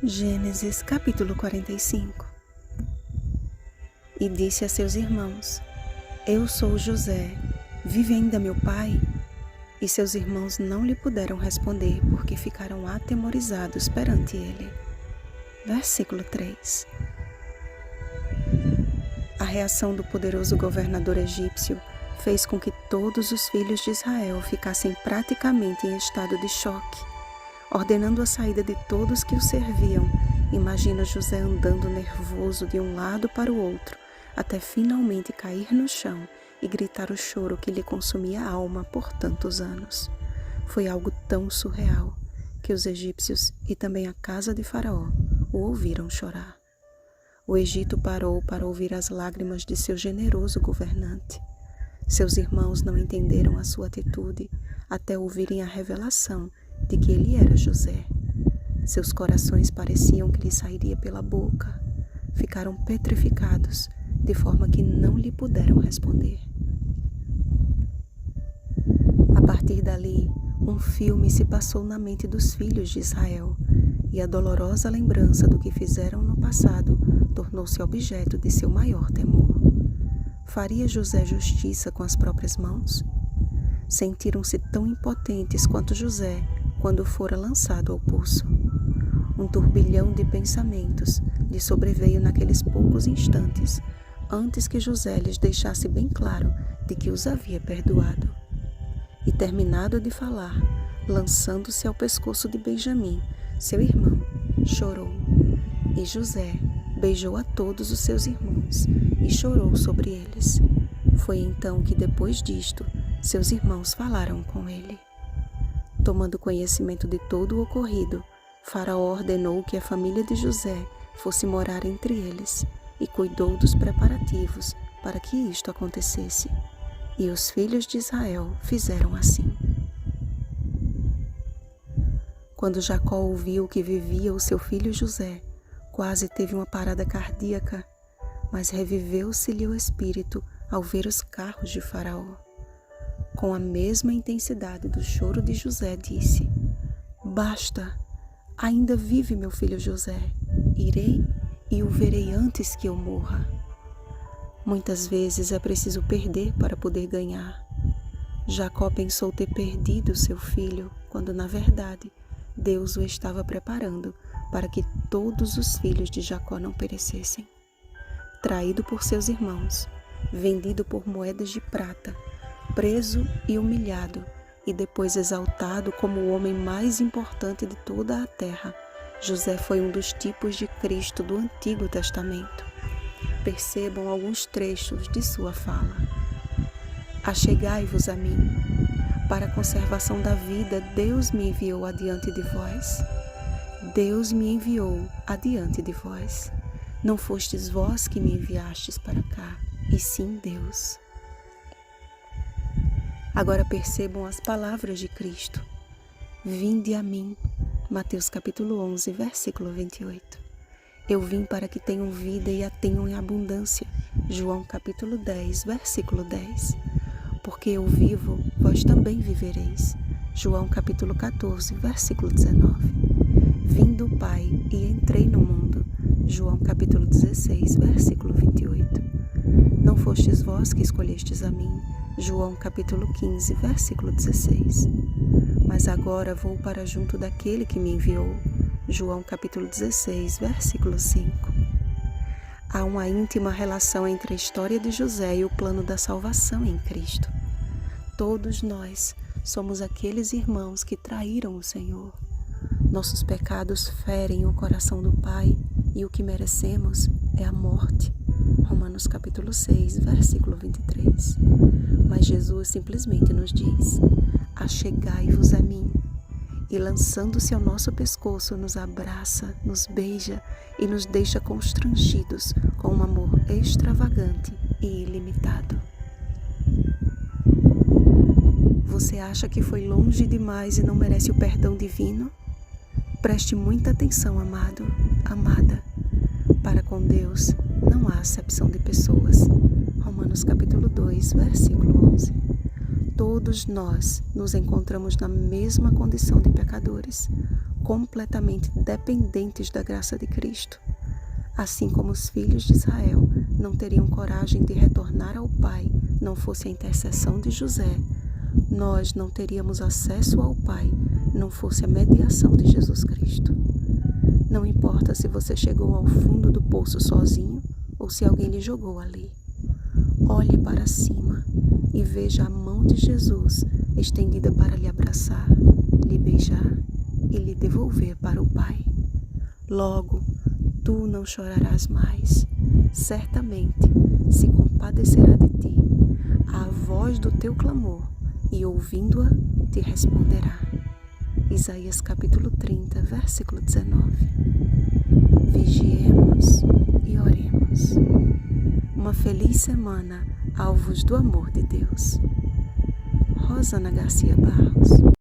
Gênesis capítulo 45. E disse a seus irmãos: Eu sou José, vive ainda meu pai? E seus irmãos não lhe puderam responder, porque ficaram atemorizados perante ele. Versículo 3. A reação do poderoso governador egípcio fez com que todos os filhos de Israel ficassem praticamente em estado de choque. Ordenando a saída de todos que o serviam, imagina José andando nervoso de um lado para o outro, até finalmente cair no chão e gritar o choro que lhe consumia a alma por tantos anos. Foi algo tão surreal que os egípcios e também a casa de Faraó o ouviram chorar. O Egito parou para ouvir as lágrimas de seu generoso governante. Seus irmãos não entenderam a sua atitude até ouvirem a revelação de que ele era José. Seus corações pareciam que lhe sairia pela boca. Ficaram petrificados, de forma que não lhe puderam responder. A partir dali, um filme se passou na mente dos filhos de Israel, e a dolorosa lembrança do que fizeram no passado tornou-se objeto de seu maior temor. Faria José justiça com as próprias mãos? Sentiram-se tão impotentes quanto José quando fora lançado ao poço. Um turbilhão de pensamentos lhe sobreveio naqueles poucos instantes, antes que José lhes deixasse bem claro de que os havia perdoado. E terminado de falar, lançando-se ao pescoço de Benjamim, seu irmão, chorou. E José beijou a todos os seus irmãos e chorou sobre eles. Foi então que, depois disto, seus irmãos falaram com ele. Tomando conhecimento de todo o ocorrido, Faraó ordenou que a família de José fosse morar entre eles e cuidou dos preparativos para que isto acontecesse. E os filhos de Israel fizeram assim. Quando Jacó ouviu que vivia o seu filho José, quase teve uma parada cardíaca, mas reviveu-se-lhe o espírito ao ver os carros de Faraó. Com a mesma intensidade do choro de José, disse: Basta, ainda vive meu filho José. Irei e o verei antes que eu morra. Muitas vezes é preciso perder para poder ganhar. Jacó pensou ter perdido seu filho, quando na verdade Deus o estava preparando para que todos os filhos de Jacó não perecessem. Traído por seus irmãos, vendido por moedas de prata, preso e humilhado, e depois exaltado como o homem mais importante de toda a terra, José foi um dos tipos de Cristo do Antigo Testamento. Percebam alguns trechos de sua fala. Achegai-vos a mim. Para a conservação da vida, Deus me enviou adiante de vós. Deus me enviou adiante de vós. Não fostes vós que me enviastes para cá, e sim Deus. Agora percebam as palavras de Cristo. Vinde a mim. Mateus capítulo 11, versículo 28. Eu vim para que tenham vida e a tenham em abundância. João capítulo 10, versículo 10. Porque eu vivo, vós também vivereis. João capítulo 14, versículo 19. Vim do Pai e entrei no mundo. João capítulo 16, versículo 28. Não fostes vós que escolhestes a mim. João capítulo 15, versículo 16. Mas agora vou para junto daquele que me enviou. João capítulo 16, versículo 5. Há uma íntima relação entre a história de José e o plano da salvação em Cristo. Todos nós somos aqueles irmãos que traíram o Senhor. Nossos pecados ferem o coração do Pai e o que merecemos é a morte. Romanos capítulo 6, versículo 23. Mas Jesus simplesmente nos diz: achegai-vos a mim. E lançando-se ao nosso pescoço, nos abraça, nos beija e nos deixa constrangidos com um amor extravagante e ilimitado. Você acha que foi longe demais e não merece o perdão divino? Preste muita atenção, amado, amada. Para com Deus não há acepção de pessoas. Romanos capítulo 2, versículo 11. Todos nós nos encontramos na mesma condição de pecadores, completamente dependentes da graça de Cristo. Assim como os filhos de Israel não teriam coragem de retornar ao Pai, não fosse a intercessão de José, nós não teríamos acesso ao Pai, não fosse a mediação de Jesus Cristo. Não importa se você chegou ao fundo do poço sozinho ou se alguém lhe jogou ali. Olhe para cima e veja a mão de Jesus estendida para lhe abraçar, lhe beijar e lhe devolver para o Pai. Logo, tu não chorarás mais. Certamente se compadecerá de ti a voz do teu clamor e, ouvindo-a, te responderá. Isaías capítulo 30, versículo 19. Vigiemos e oremos. Uma feliz semana, alvos do amor de Deus. Rosana Garcia Barros.